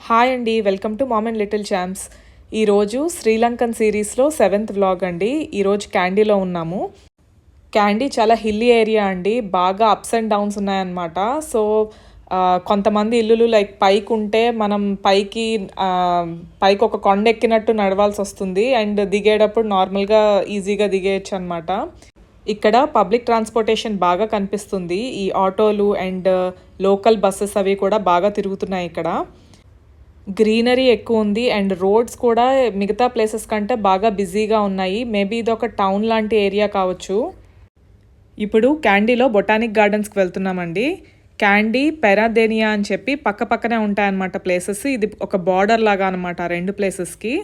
Hi అండి, welcome to mom and little champs. ఈరోజు Sri Lankan సిరీస్లో 7th వ్లాగ్ అండి. ఈరోజు క్యాండీలో ఉన్నాము. క్యాండీ చాలా హిల్లీ ఏరియా అండి, బాగా అప్స్ అండ్ డౌన్స్ ఉన్నాయన్నమాట. సో కొంతమంది ఇల్లులు లైక్ పైకి ఉంటే మనం పైకి ఒక కొండ ఎక్కినట్టు నడవాల్సి వస్తుంది, అండ్ దిగేటప్పుడు నార్మల్గా ఈజీగా దిగేయచ్చు అనమాట. ఇక్కడ పబ్లిక్ ట్రాన్స్పోర్టేషన్ బాగా కనిపిస్తుంది. ఈ ఆటోలు అండ్ లోకల్ బస్సెస్ అవి కూడా బాగా తిరుగుతున్నాయి. ఇక్కడ గ్రీనరీ ఎక్కువ ఉంది అండ్ రోడ్స్ కూడా మిగతా ప్లేసెస్ కంటే బాగా బిజీగా ఉన్నాయి. మేబీ ఇది ఒక టౌన్ లాంటి ఏరియా కావచ్చు. ఇప్పుడు క్యాండీలో బొటానిక్ గార్డెన్స్కి వెళ్తున్నామండి. క్యాండీ, పెరాదేనియా అని చెప్పి పక్క పక్కనే ఉంటాయన్నమాట ప్లేసెస్. ఇది ఒక బార్డర్ లాగా అనమాట రెండు ప్లేసెస్కి.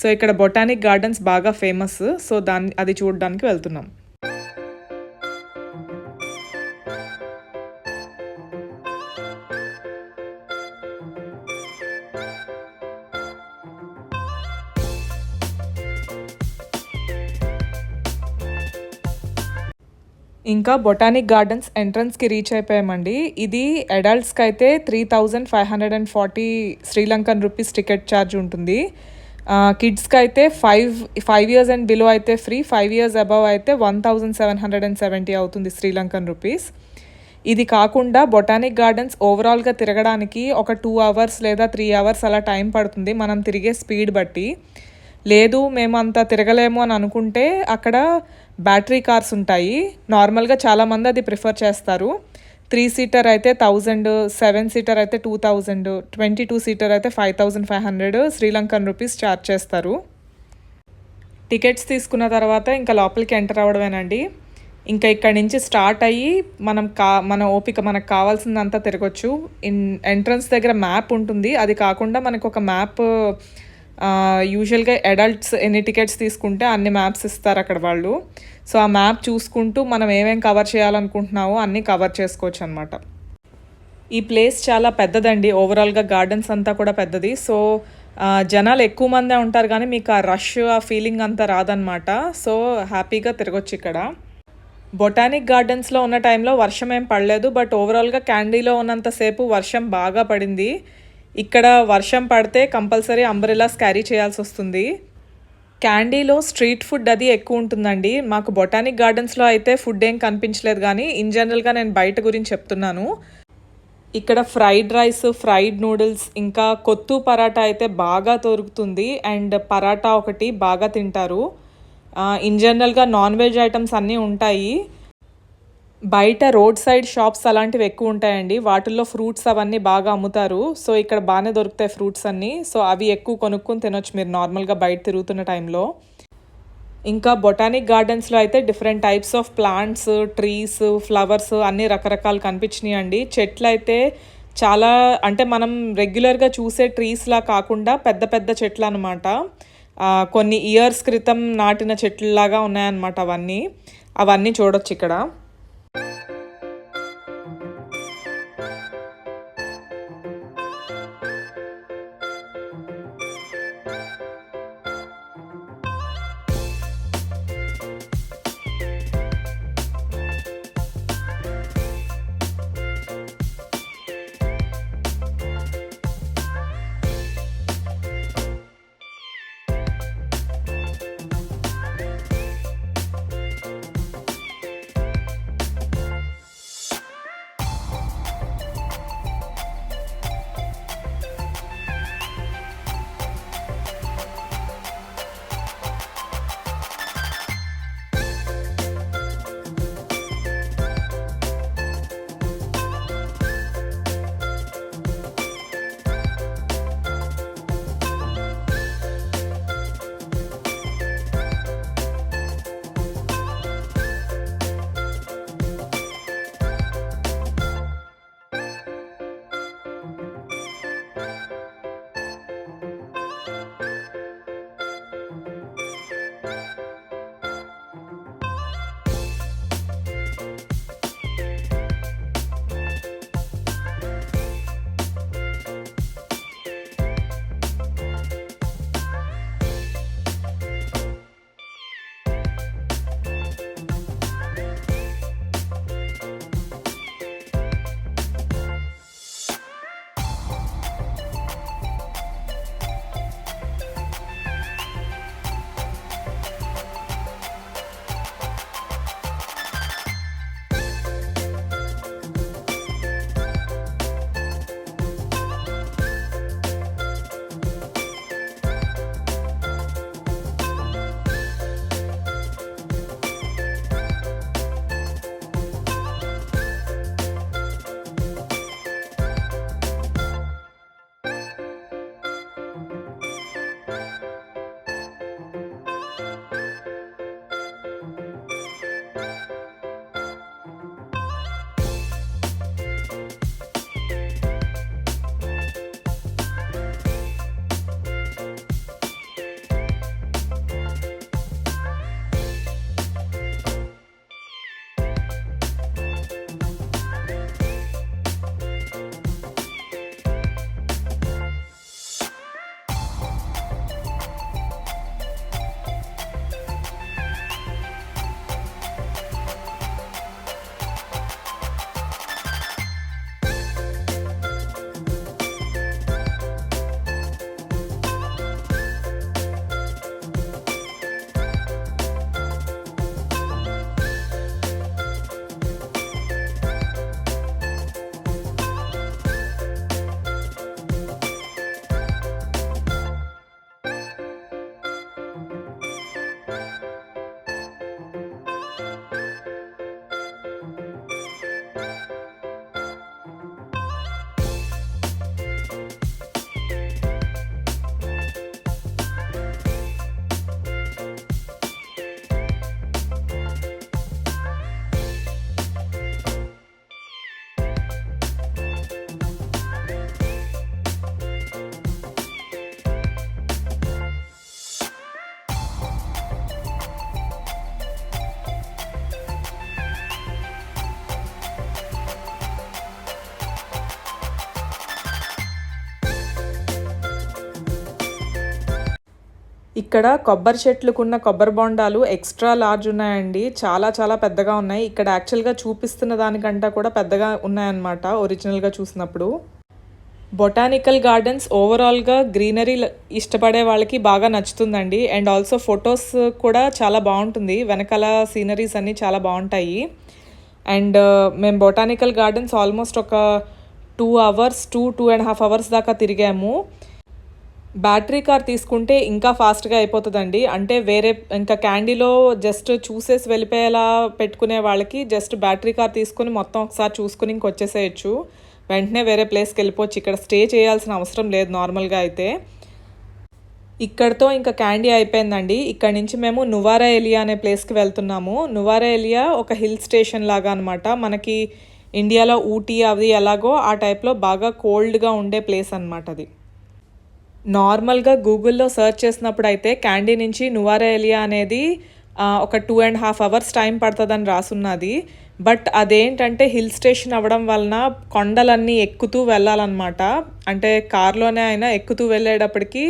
సో ఇక్కడ బొటానిక్ గార్డెన్స్ బాగా ఫేమస్. సో అది చూడడానికి వెళ్తున్నాం. ఇంకా బొటానిక్ గార్డెన్స్ ఎంట్రన్స్కి రీచ్ అయిపోయామండి. ఇది అడల్ట్స్కి అయితే 3,540 శ్రీలంకన్ రూపీస్ టికెట్ ఛార్జ్ ఉంటుంది. కిడ్స్కి అయితే 5 years అండ్ బిలో అయితే ఫ్రీ, 5 years అబవ్ అయితే 1,770 అవుతుంది శ్రీలంకన్ రూపీస్. ఇది కాకుండా బొటానిక్ గార్డెన్స్ ఓవరాల్గా తిరగడానికి ఒక 2 hours లేదా 3 hours అలా టైం పడుతుంది, మనం తిరిగే స్పీడ్ బట్టి. లేదు మేము అంత తిరగలేము అని అనుకుంటే అక్కడ బ్యాటరీ కార్స్ ఉంటాయి. నార్మల్గా చాలామంది అది ప్రిఫర్ చేస్తారు. 3 seater అయితే 1,000, 7 seater అయితే 2,000, 22 seater అయితే 5,500 శ్రీలంకన్ రూపీస్ ఛార్జ్ చేస్తారు. టికెట్స్ తీసుకున్న తర్వాత ఇంకా లోపలికి ఎంటర్ అవ్వడమేనండి. ఇంకా ఇక్కడి నుంచి స్టార్ట్ అయ్యి మన ఓపిక మనకు కావాల్సిందంతా తిరగొచ్చు. ఎంట్రన్స్ దగ్గర మ్యాప్ ఉంటుంది. అది కాకుండా మనకు ఒక మ్యాప్ యూజువల్గా అడల్ట్స్ ఎన్ని టికెట్స్ తీసుకుంటే అన్ని మ్యాప్స్ ఇస్తారు అక్కడ వాళ్ళు. సో ఆ మ్యాప్ చూసుకుంటూ మనం ఏమేం కవర్ చేయాలనుకుంటున్నామో అన్నీ కవర్ చేసుకోవచ్చు అనమాట. ఈ ప్లేస్ చాలా పెద్దదండి, ఓవరాల్గా గార్డెన్స్ అంతా కూడా పెద్దది. సో జనాలు ఎక్కువ మందే ఉంటారు కానీ మీకు ఆ రష్, ఆ ఫీలింగ్ అంతా రాదనమాట. సో హ్యాపీగా తిరగొచ్చు ఇక్కడ. బొటానిక్ గార్డెన్స్లో ఉన్న టైంలో వర్షం ఏం పడలేదు, బట్ ఓవరాల్గా క్యాండీలో ఉన్నంతసేపు వర్షం బాగా పడింది. ఇక్కడ వర్షం పడితే కంపల్సరీ అంబ్రెలాస్ క్యారీ చేయాల్సి వస్తుంది. క్యాండీలో స్ట్రీట్ ఫుడ్ అది ఎక్కువ ఉంటుందండి. మాకు బొటానిక్ గార్డెన్స్లో అయితే ఫుడ్ ఏం కనిపించలేదు, కానీ ఇన్ జనరల్గా నేను బయట గురించి చెప్తున్నాను. ఇక్కడ ఫ్రైడ్ రైస్, ఫ్రైడ్ నూడిల్స్, ఇంకా కొత్తు పరాటా అయితే బాగా దొరుకుతుంది. అండ్ పరాటా ఒకటి బాగా తింటారు. ఇన్ జనరల్గా నాన్ వెజ్ ఐటమ్స్ అన్నీ ఉంటాయి. బయట రోడ్ సైడ్ షాప్స్ అలాంటివి ఎక్కువ ఉంటాయండి, వాటిల్లో ఫ్రూట్స్ అవన్నీ బాగా అమ్ముతారు. సో ఇక్కడ బాగానే దొరుకుతాయి ఫ్రూట్స్ అన్నీ. సో అవి ఎక్కువ కొనుక్కొని తినొచ్చు మీరు నార్మల్గా బయట తిరుగుతున్న టైంలో. ఇంకా బొటానిక్ గార్డెన్స్లో అయితే different types of plants, trees, flowers అన్నీ రకరకాలు కనిపించినాయి అండి. చెట్లు అయితే చాలా, అంటే మనం రెగ్యులర్గా చూసే ట్రీస్లా కాకుండా పెద్ద పెద్ద చెట్లు అనమాట. కొన్ని ఇయర్స్ క్రితం నాటిన చెట్లులాగా ఉన్నాయన్నమాట అవన్నీ చూడొచ్చు ఇక్కడ. ఇక్కడ కొబ్బరి చెట్లుకున్న కొబ్బరి బొండాలు ఎక్స్ట్రా లార్జ్ ఉన్నాయండి. చాలా చాలా పెద్దగా ఉన్నాయి. ఇక్కడ యాక్చువల్‌గా చూపిస్తున్న దానికంటే కూడా పెద్దగా ఉన్నాయన్నమాట ఒరిజినల్‌గా చూసినప్పుడు. బొటానికల్ గార్డెన్స్ ఓవరాల్‌గా గ్రీనరీ ఇష్టపడే వాళ్ళకి బాగా నచ్చుతుందండి. అండ్ ఆల్సో ఫొటోస్ కూడా చాలా బావుంటుంది. వెనకాల సీనరీస్ అన్నీ చాలా బావుంటాయి. అండ్ మేము బొటానికల్ గార్డెన్స్ ఆల్మోస్ట్ ఒక 2 అవర్స్ 2.5 అవర్స్ దాకా తిరిగాము. బ్యాటరీ కార్ తీసుకుంటే ఇంకా ఫాస్ట్‌గా అయిపోతదండి. అంటే వేరే ఇంకా క్యాండీలో జస్ట్ చూసేసి వెళ్ళిపోయేలా పెట్టుకునే వాళ్ళకి జస్ట్ బ్యాటరీ కార్ తీసుకొని మొత్తం ఒకసారి చూసుకొని ఇంకొచ్చేసేయొచ్చు. వెంటనే వేరే ప్లేస్‌కి వెళ్ళిపోవచ్చు. ఇక్కడ స్టే చేయాల్సిన అవసరం లేదు నార్మల్‌గా అయితే. ఇక్కడితో ఇంకా క్యాండీ అయిపోయిందండి. ఇక్కడి నుంచి మేము నువారా ఎలియా అనే ప్లేస్‌కి వెళ్తున్నాము. నువారా ఎలియా ఒక హిల్ స్టేషన్ లాగా అనమాట. మనకి ఇండియాలో ఊటీ అవి ఎలాగో ఆ టైప్‌లో బాగా కోల్డ్‌గా ఉండే ప్లేస్ అనమాట అది. నార్మల్‌గా గూగుల్‌లో సెర్చ్ చేసినప్పుడైతే క్యాండీ నుంచి నువారా ఎలియా అనేది ఒక 2.5 అవర్స్ టైం పడతదని రాసున్నది. బట్ అదేంటంటే హిల్ స్టేషన్ అవ్వడం వలన కొండలన్నీ ఎక్కుతూ వెళ్ళాలన్నమాట. అంటే కార్‌లోనే అయినా ఎక్కుతూ వెళ్ళేటప్పటికి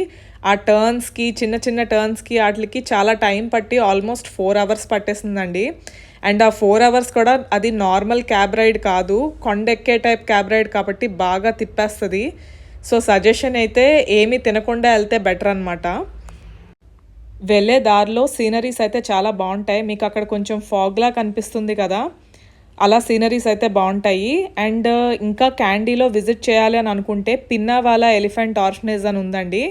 ఆ టర్న్స్‌కి చిన్న చిన్న టర్న్స్‌కి ఆటిలకి చాలా టైం పట్టి ఆల్మోస్ట్ 4 అవర్స్ పట్టేసిందండి. అండ్ ఆ 4 అవర్స్ కూడా అది నార్మల్ క్యాబ్ రైడ్ కాదు. కొండెక్కే టైప్ క్యాబ్ రైడ్ కాబట్టి బాగా తిప్పేస్తది. సో సజెషన్ అయితే ఏమీ తినకుండా వెళ్తే బెటర్ అనమాట. వెళ్ళే దారిలో సీనరీస్ అయితే చాలా బాగుంటాయి. మీకు అక్కడ కొంచెం ఫాగ్లా కనిపిస్తుంది కదా, అలా సీనరీస్ అయితే బాగుంటాయి. అండ్ ఇంకా క్యాండీలో విజిట్ చేయాలి అని అనుకుంటే పిన్నావాలా ఎలిఫెంట్ ఆర్ఫనేజ్ అని ఉందండి,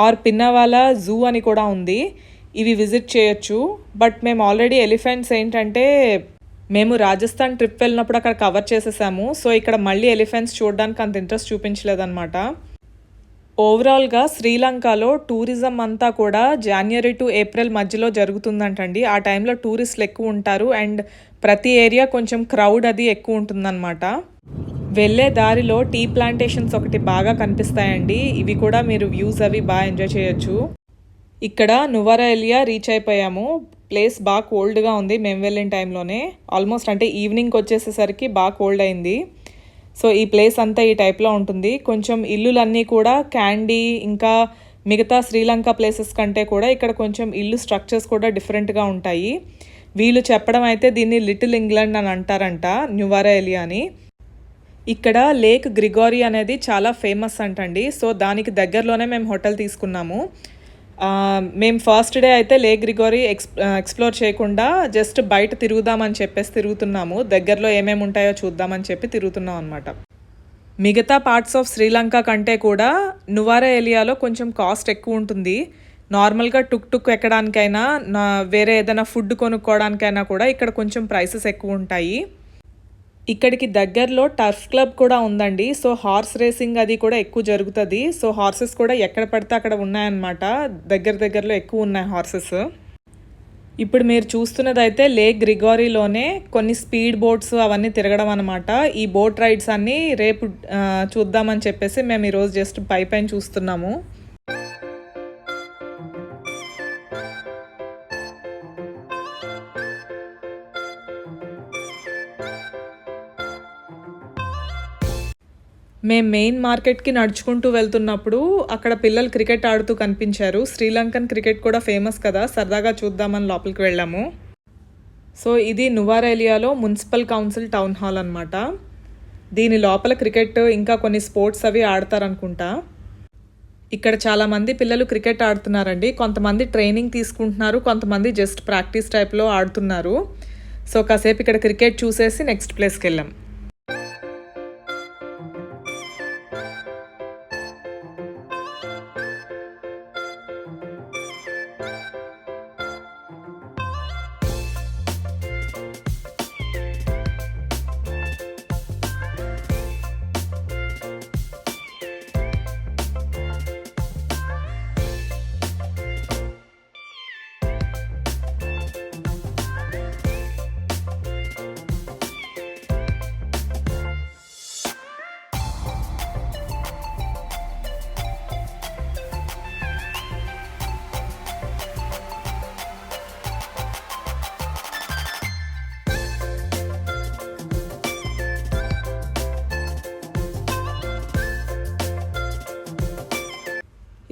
ఆర్ పిన్నావాలా జూ అని కూడా ఉంది. ఇవి విజిట్ చేయొచ్చు. బట్ మేము ఆల్రెడీ ఎలిఫెంట్స్ ఏంటంటే మేము రాజస్థాన్ ట్రిప్ వెళ్ళినప్పుడు అక్కడ కవర్ చేసేసాము. సో ఇక్కడ మళ్ళీ ఎలిఫెంట్స్ చూడడానికి అంత ఇంట్రెస్ట్ చూపించలేదన్నమాట. ఓవరాల్గా శ్రీలంకలో టూరిజం అంతా కూడా జనవరి టు ఏప్రిల్ మధ్యలో జరుగుతుందంటండి. ఆ టైంలో టూరిస్టులు ఎక్కువ ఉంటారు అండ్ ప్రతి ఏరియా కొంచెం క్రౌడ్ అది ఎక్కువ ఉంటుందన్నమాట. వెళ్ళే దారిలో టీ ప్లాంటేషన్స్ ఒకటి బాగా కనిపిస్తాయండి. ఇవి కూడా మీరు వ్యూస్ అవి బాగా ఎంజాయ్ చేయొచ్చు. ఇక్కడ నువారా ఎలియా రీచ్ అయిపోయాము. ప్లేస్ బాగా కోల్డ్గా ఉంది మేము వెళ్ళిన టైంలోనే. ఆల్మోస్ట్ అంటే ఈవినింగ్కి వచ్చేసేసరికి బాగా కోల్డ్ అయింది. సో ఈ ప్లేస్ అంతా ఈ టైప్లో ఉంటుంది. కొంచెం ఇల్లులన్నీ కూడా క్యాండీ ఇంకా మిగతా శ్రీలంక ప్లేసెస్ కంటే కూడా ఇక్కడ కొంచెం ఇల్లు స్ట్రక్చర్స్ కూడా డిఫరెంట్గా ఉంటాయి. వీళ్ళు చెప్పడం అయితే దీన్ని లిటిల్ ఇంగ్లాండ్ అని అంటారంట, నువారా ఎలియా అని. ఇక్కడ లేక్ గ్రిగోరీ అనేది చాలా ఫేమస్ అంటండి. సో దానికి దగ్గరలోనే మేము హోటల్ తీసుకున్నాము. మేము ఫస్ట్ డే అయితే లేక్ గ్రిగోరీ ఎక్స్ప్లోర్ చేయకుండా జస్ట్ బయట తిరుగుదామని చెప్పేసి తిరుగుతున్నాము. దగ్గరలో ఏమేమి ఉంటాయో చూద్దామని చెప్పి తిరుగుతున్నాం అనమాట. మిగతా పార్ట్స్ ఆఫ్ శ్రీలంక కంటే కూడా నువారా ఎలియాలో కొంచెం కాస్ట్ ఎక్కువ ఉంటుంది. నార్మల్గా టుక్ ఎక్కడానికైనా వేరే ఏదైనా ఫుడ్ కొనుక్కోవడానికైనా కూడా ఇక్కడ కొంచెం ప్రైసెస్ ఎక్కువ ఉంటాయి. ఇక్కడికి దగ్గరలో టర్ఫ్ క్లబ్ కూడా ఉందండి. సో హార్స్ రేసింగ్ అది కూడా ఎక్కువ జరుగుతుంది. సో హార్సెస్ కూడా ఎక్కడ పడితే అక్కడ ఉన్నాయన్నమాట. దగ్గరలో ఎక్కువ ఉన్నాయి హార్సెస్. ఇప్పుడు మీరు చూస్తున్నది అయితే లేక్ గ్రిగోరీలోనే కొన్ని స్పీడ్ బోట్స్ అవన్నీ తిరగడం అనమాట. ఈ బోట్ రైడ్స్ అన్నీ రేపు చూద్దామని చెప్పేసి మేము ఈరోజు జస్ట్ పైన చూస్తున్నాము. మేము మెయిన్ మార్కెట్కి నడుచుకుంటూ వెళ్తున్నప్పుడు అక్కడ పిల్లలు క్రికెట్ ఆడుతూ కనిపించారు. శ్రీలంకన్ క్రికెట్ కూడా ఫేమస్ కదా, సరదాగా చూద్దామని లోపలికి వెళ్ళాము. సో ఇది నువారా ఎలియాలో మున్సిపల్ కౌన్సిల్ టౌన్ హాల్ అనమాట. దీని లోపల క్రికెట్ ఇంకా కొన్ని స్పోర్ట్స్ అవి ఆడతారనుకుంటా. ఇక్కడ చాలామంది పిల్లలు క్రికెట్ ఆడుతున్నారండి. కొంతమంది ట్రైనింగ్ తీసుకుంటున్నారు, కొంతమంది జస్ట్ ప్రాక్టీస్ టైప్లో ఆడుతున్నారు. సో కాసేపు ఇక్కడ క్రికెట్ చూసేసి నెక్స్ట్ ప్లేస్కి వెళ్ళాం.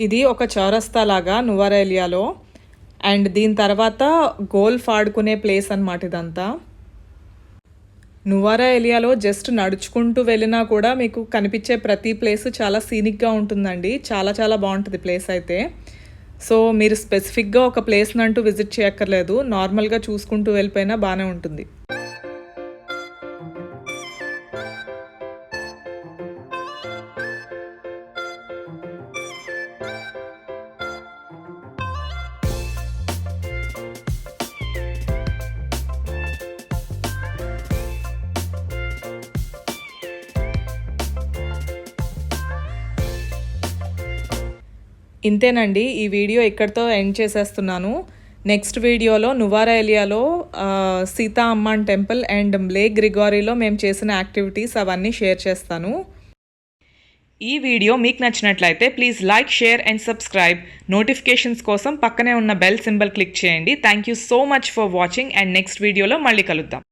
ఇది ఒక చౌరస్తా లాగా నువారా ఏలియాలో. అండ్ దీని తర్వాత గోల్ఫ్ ఆడుకునే ప్లేస్ అన్నమాట ఇదంతా. నువారా ఏలియాలో జస్ట్ నడుచుకుంటూ వెళ్ళినా కూడా మీకు కనిపించే ప్రతి ప్లేస్ చాలా సీనిక్గా ఉంటుందండి. చాలా చాలా బాగుంటుంది ప్లేస్ అయితే. సో మీరు స్పెసిఫిక్గా ఒక ప్లేస్ని అంటూ విజిట్ చేయక్కర్లేదు, నార్మల్గా చూసుకుంటూ వెళ్ళిపోయినా బాగానే ఉంటుంది. ఇంతేనండి, ఈ వీడియో ఇక్కడితో ఎండ్ చేసేస్తున్నాను. నెక్స్ట్ వీడియోలో నువారా ఏలియాలో Sita Amman temple and lake గ్రిగోరీలో మేము చేసిన యాక్టివిటీస్ అవన్నీ షేర్ చేస్తాను. ఈ వీడియో మీకు నచ్చినట్లయితే please like, share and subscribe. Notifications కోసం పక్కనే ఉన్న బెల్ సింబల్ క్లిక్ చేయండి. Thank you so much for watching and next వీడియోలో మళ్ళీ కలుద్దాం.